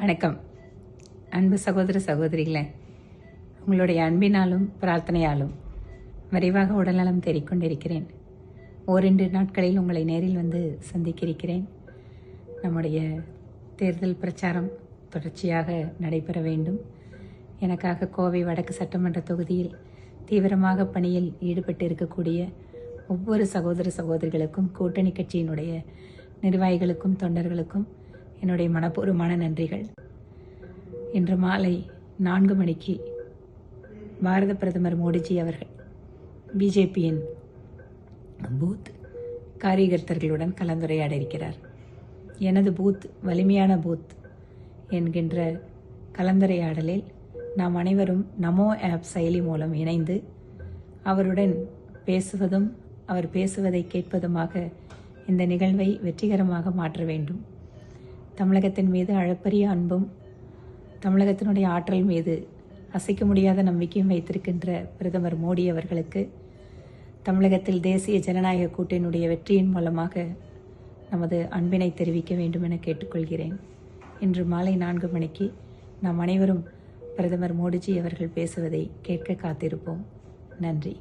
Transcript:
வணக்கம். அன்பு சகோதர சகோதரிகளே, உங்களுடைய அன்பினாலும் பிரார்த்தனையாலும் விரைவாக உடல்நலம் தேறிக்கொண்டிருக்கிறேன். ஓரிரு நாட்களில் உங்களை நேரில் வந்து சந்திக்கிறேன். நம்முடைய தேர்தல் பிரச்சாரம் தொடர்ச்சியாக நடைபெற வேண்டும். எனக்காக கோவை வடக்கு சட்டமன்ற தொகுதியில் தீவிரமாக பணியில் ஈடுபட்டு இருக்கக்கூடிய ஒவ்வொரு சகோதர சகோதரிகளுக்கும், கூட்டணி கட்சியினுடைய நிர்வாகிகளுக்கும், தொண்டர்களுக்கும் என்னுடைய மனப்பூர்வமான நன்றிகள். இன்று மாலை 4 மணிக்கு பாரத பிரதமர் மோடிஜி அவர்கள் பிஜேபியின் பூத் காரியகர்த்தர்களுடன் கலந்துரையாட இருக்கிறார். எனது பூத் வலிமையான பூத் என்கின்ற கலந்துரையாடலில் நாம் அனைவரும் நமோ ஆப் செயலி மூலம் இணைந்து அவருடன் பேசுவதும் அவர் பேசுவதை கேட்பதுமாக இந்த நிகழ்வை வெற்றிகரமாக மாற்ற வேண்டும். தமிழகத்தின் மீது அளப்பரிய அன்பும் தமிழகத்தினுடைய ஆற்றல் மீது அசைக்க முடியாத நம்பிக்கையும் வைத்திருக்கின்ற பிரதமர் மோடி அவர்களுக்கு தமிழகத்தில் தேசிய ஜனநாயக கூட்டணியுடைய வெற்றியின் மூலமாக நமது அன்பினை தெரிவிக்க வேண்டும் என கேட்டுக்கொள்கிறேன். இன்று மாலை 4 மணிக்கு நாம் அனைவரும் பிரதமர் மோடிஜி அவர்கள் பேசுவதை கேட்க காத்திருப்போம். நன்றி.